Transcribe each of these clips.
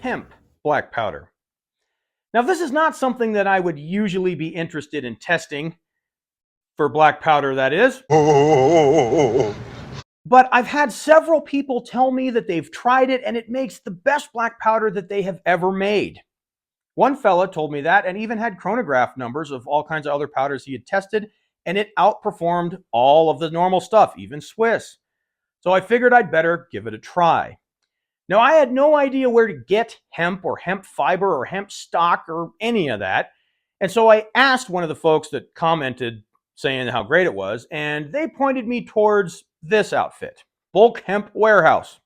hemp black powder. Now, this is not something that I would usually be interested in testing for black powder, that is. But I've had several people tell me that they've tried it and it makes the best black powder that they have ever made. One fella told me that and even had chronograph numbers of all kinds of other powders he had tested, and it outperformed all of the normal stuff, even Swiss. So I figured I'd better give it a try. Now, I had no idea where to get hemp or hemp fiber or hemp stock or any of that. And so I asked one of the folks that commented saying how great it was, and they pointed me towards this outfit, Bulk Hemp Warehouse.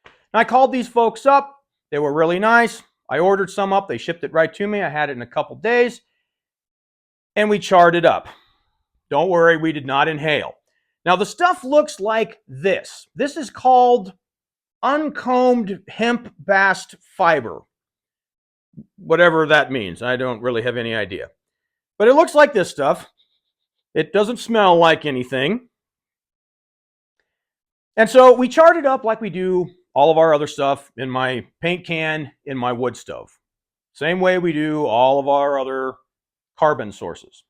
And I called these folks up. They were really nice. I ordered some up. They shipped it right to me. I had it in a couple days, and we charred it up. Don't worry, we did not inhale. Now, the stuff looks like this. This is called uncombed hemp bast fiber, whatever that means. I don't really have any idea. But it looks like this stuff. It doesn't smell like anything. And so we charred it up like we do all of our other stuff in my paint can, in my wood stove. Same way we do all of our other carbon sources.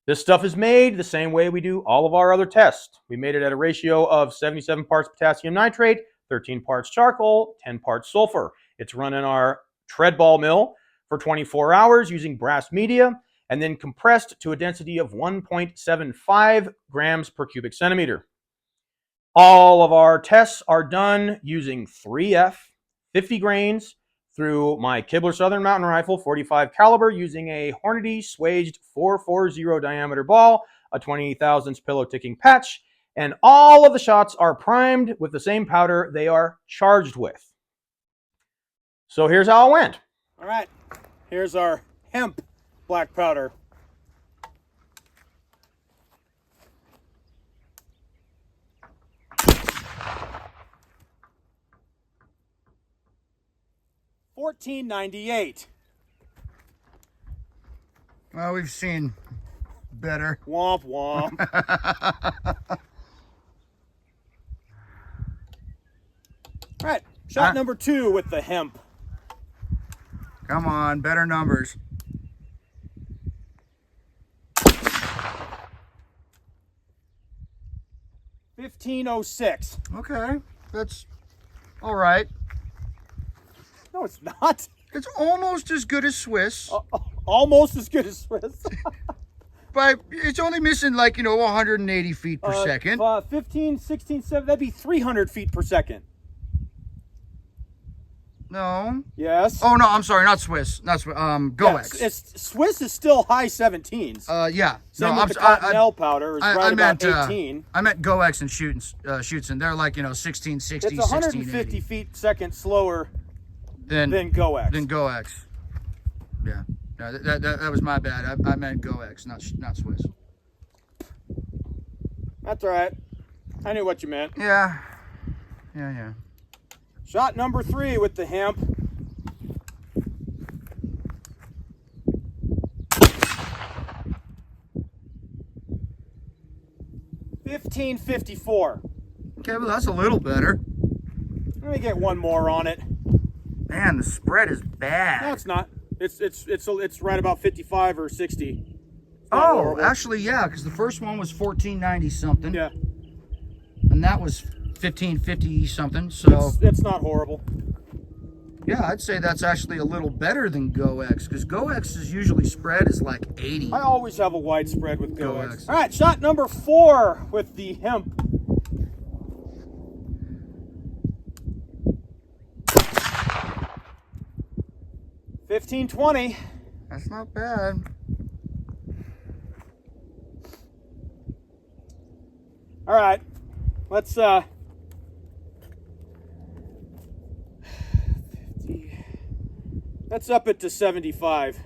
This stuff is made the same way we do all of our other tests. We made it at a ratio of 77 parts potassium nitrate, 13 parts charcoal, 10 parts sulfur. It's run in our tread ball mill for 24 hours using brass media and then compressed to a density of 1.75 grams per cubic centimeter. All of our tests are done using 3F, 50 grains, through my Kibler Southern Mountain Rifle 45 caliber using a Hornady swaged 440 diameter ball, a 20 thousandths pillow ticking patch, and all of the shots are primed with the same powder they are charged with. So here's how it went. All right, here's our hemp black powder. $14.98. Well, we've seen better. Womp womp. All right, shot number 2 with the hemp. Come on, better numbers. $15.06. Okay, that's all right. No, it's not. It's almost as good as Swiss. Almost as good as Swiss. But it's only missing 180 feet per second. 15, 16, 7, that'd be 300 feet per second. No. Yes. Oh, no, I'm sorry, not Swiss. Not Swiss. GoEx. Yeah, Swiss is still high 17s. Yeah. Same with the Cottonelle powder is right about 18. I meant GoEx and shoots, and they're 1660, it's 150 feet second slower than GoEx. Than GoEx. Yeah. No, that was my bad. I meant GoEx, not Swiss. That's all right. I knew what you meant. Yeah. Shot number 3 with the hemp. $15.54. Okay, well that's a little better. Let me get one more on it. Man, the spread is bad. No, it's not. It's right about 55 or 60. Oh, horrible. Actually, yeah, because the first one was 1490 something. Yeah. And that was 1550 something. So it's not horrible. Yeah, I'd say that's actually a little better than GoEx, because GoEx's usually spread is 80. I always have a wide spread with GoEx. All right, shot number 4 with the hemp. $15.20. That's not bad. All right, let's let's up it to 75.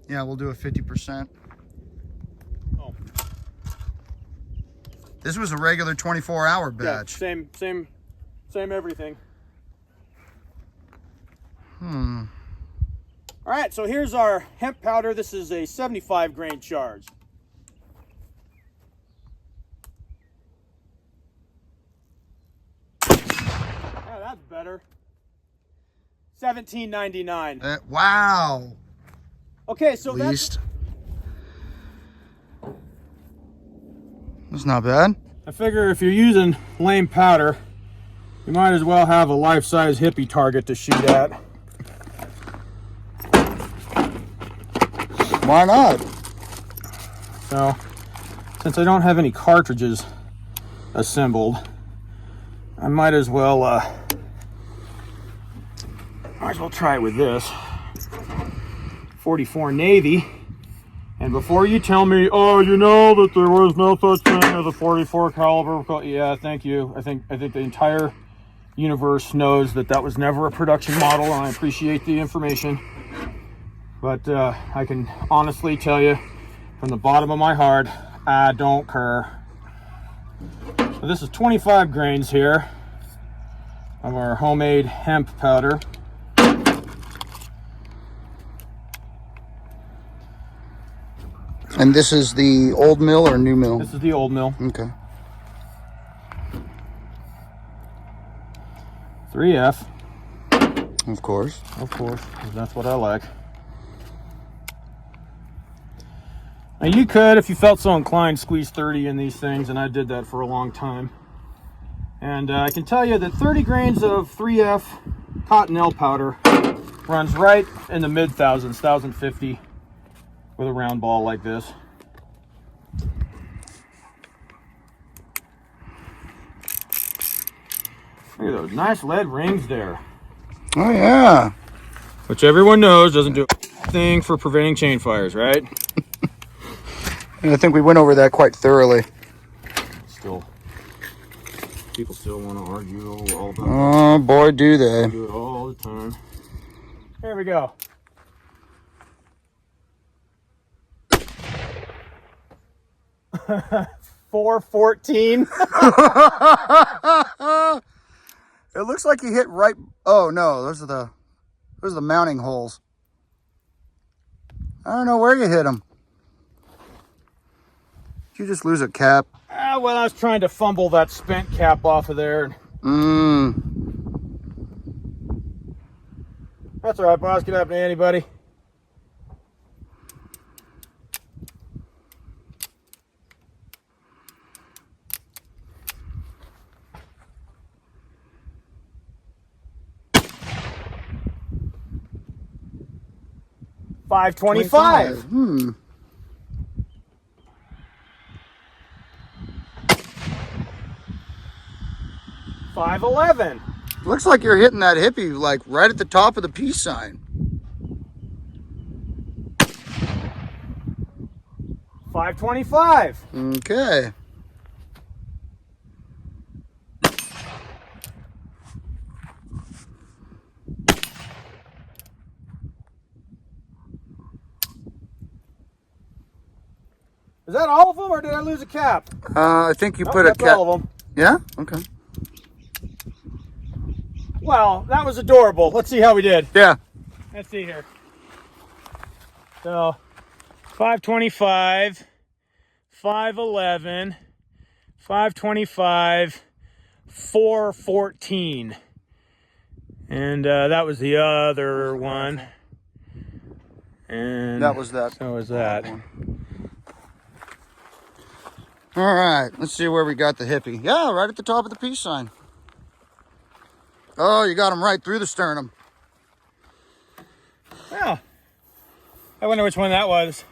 Yeah, we'll do a 50%. Oh. This was a regular 24-hour batch. Yeah, same everything. All right, so here's our hemp powder. This is a 75 grain charge. Yeah, that's better. $17.99. Wow. Okay, so Least. That's not bad. I figure if you're using lame powder, you might as well have a life-size hippie target to shoot at. Why not? So, since I don't have any cartridges assembled, I might as well try it with this 44 Navy. And before you tell me, oh, you know that there was no such thing as a 44 caliber, yeah, thank you. I think the entire universe knows that that was never a production model, and I appreciate the information. But I can honestly tell you, from the bottom of my heart, I don't care. So this is 25 grains here of our homemade hemp powder. And this is the old mill or new mill? This is the old mill. Okay. 3F. Of course. Of course, 'cause that's what I like. Now you could, if you felt so inclined, squeeze 30 in these things, and I did that for a long time. And I can tell you that 30 grains of 3F cottonelle powder runs right in the mid-thousands, 1,050 with a round ball like this. Look at those nice lead rings there. Oh, yeah. Which everyone knows doesn't do a thing for preventing chain fires, right? And I think we went over that quite thoroughly. Still, people still want to argue all about that. Oh, boy, do they. They do it all the time. There we go. $4.14. It looks like you hit right. Oh no, those are the mounting holes. I don't know where you hit them. Did you just lose a cap? Well, I was trying to fumble that spent cap off of there. That's all right, boss. Could happen to anybody. $5.25. 5.11. Looks like you're hitting that hippie like right at the top of the peace sign. $5.25. Okay. Is that all of them, or did I lose a cap? I think you Nope, put a that's cap. all of them. Yeah? Okay. Well, that was adorable. Let's see how we did. Yeah. Let's see here. So, 5.25, 5.11, 5.25, 4.14. And that was the other one. And That was that. So was that. All right. Let's see where we got the hippie. Yeah, right at the top of the peace sign. Oh, you got him right through the sternum. Yeah. I wonder which one that was.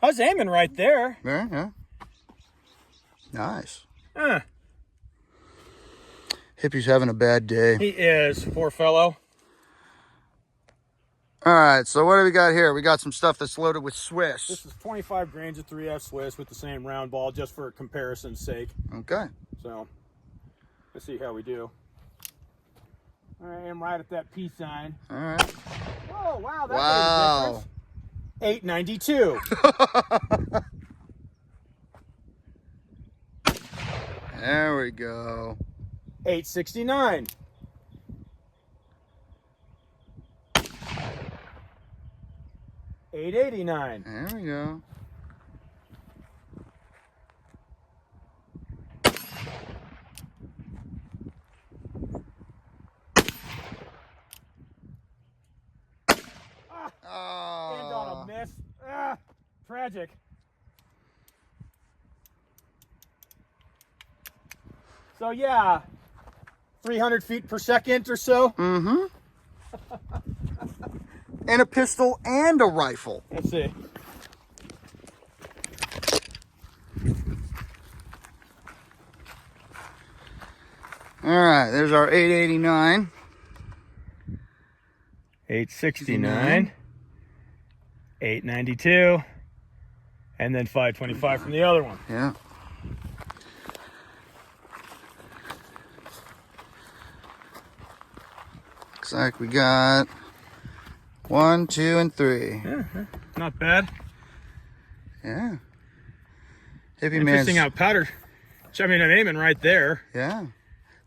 I was aiming right there. Yeah, yeah. Nice. Huh. Hippie's having a bad day. He is, poor fellow. All right, so what do we got here? We got some stuff that's loaded with Swiss. This is 25 grains of 3F Swiss with the same round ball, just for comparison's sake. Okay. So, let's see how we do. I am right at that peace sign. All right. Oh, wow, that Wow. made a difference. $8.92. There we go. $8.69. $8.89. There we go. magic. So yeah, 300 feet per second or so. Mm-hmm. And a pistol and a rifle. Let's see. All right, there's our 889. 869, 892, and then 525 from the other one. Yeah. Looks like we got 1, 2, and 3. Yeah, not bad. Yeah. Hippie Interesting man's. how powder. I mean, I'm aiming right there. Yeah.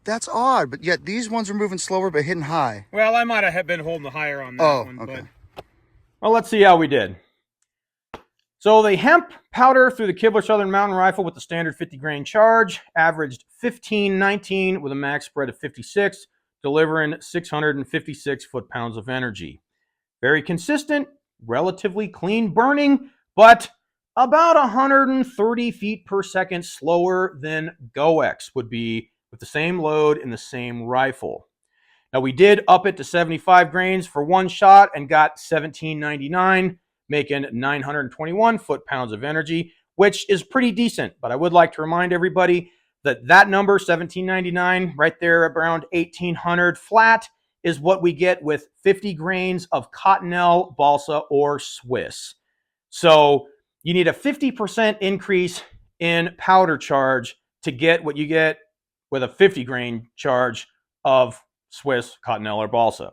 That's odd, but yet these ones are moving slower but hitting high. Well, I might have been holding the higher on that one. Okay. But... Well, let's see how we did. So the hemp powder through the Kibler Southern Mountain Rifle with the standard 50 grain charge averaged 1519 with a max spread of 56, delivering 656 foot-pounds of energy. Very consistent, relatively clean burning, but about 130 feet per second slower than GoX would be with the same load in the same rifle. Now we did up it to 75 grains for one shot and got 1799, making 921 foot-pounds of energy, which is pretty decent. But I would like to remind everybody that that number, 1799, right there around 1800 flat, is what we get with 50 grains of Cottonelle, Balsa, or Swiss. So you need a 50% increase in powder charge to get what you get with a 50 grain charge of Swiss, Cottonelle, or Balsa.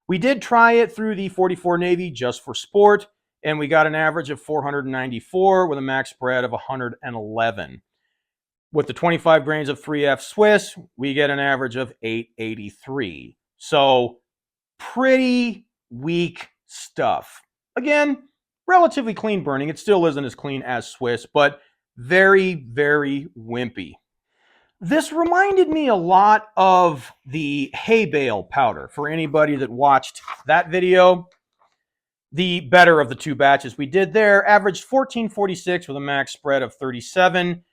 We did try it through the 44 Navy just for sport, and we got an average of 494 with a max spread of 111. With the 25 grains of 3F Swiss, we get an average of 883. So pretty weak stuff. Again, relatively clean burning. It still isn't as clean as Swiss, but very, very wimpy. This reminded me a lot of the hay bale powder. For anybody that watched that video, the better of the two batches we did there averaged 1446 with a max spread of 37.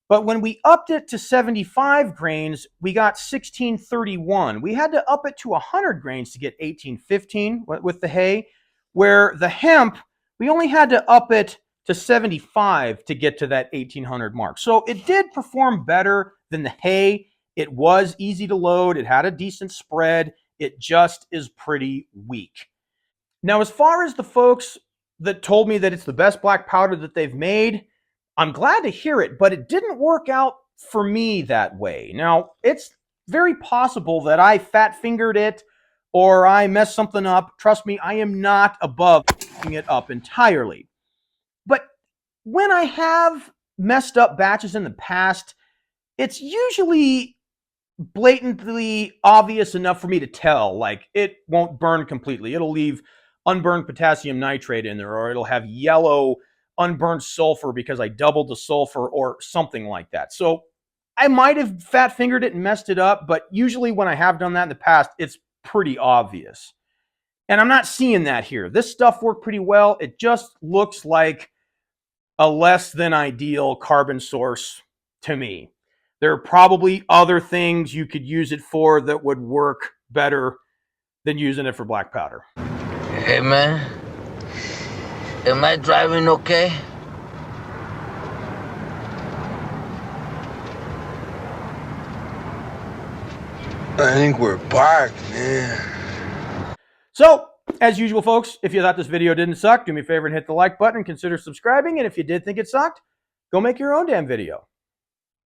But when we upped it to 75 grains, we got 1631. We had to up it to 100 grains to get 1815 with the hay, where the hemp, we only had to up it to 75 to get to that 1800 mark. So it did perform better than the hay. It was easy to load. It had a decent spread. It just is pretty weak. Now, as far as the folks that told me that it's the best black powder that they've made, I'm glad to hear it, but it didn't work out for me that way. Now, it's very possible that I fat-fingered it or I messed something up. Trust me, I am not above f***ing it up entirely. But when I have messed up batches in the past, it's usually blatantly obvious enough for me to tell. Like, it won't burn completely. It'll leave unburned potassium nitrate in there, or it'll have yellow unburned sulfur because I doubled the sulfur or something like that. So I might have fat fingered it and messed it up, but usually when I have done that in the past, it's pretty obvious. And I'm not seeing that here. This stuff worked pretty well. It just looks like a less than ideal carbon source to me. There are probably other things you could use it for that would work better than using it for black powder. Hey man, am I driving okay? I think we're parked, man. So, as usual, folks, if you thought this video didn't suck, do me a favor and hit the like button and consider subscribing. And if you did think it sucked, go make your own damn video.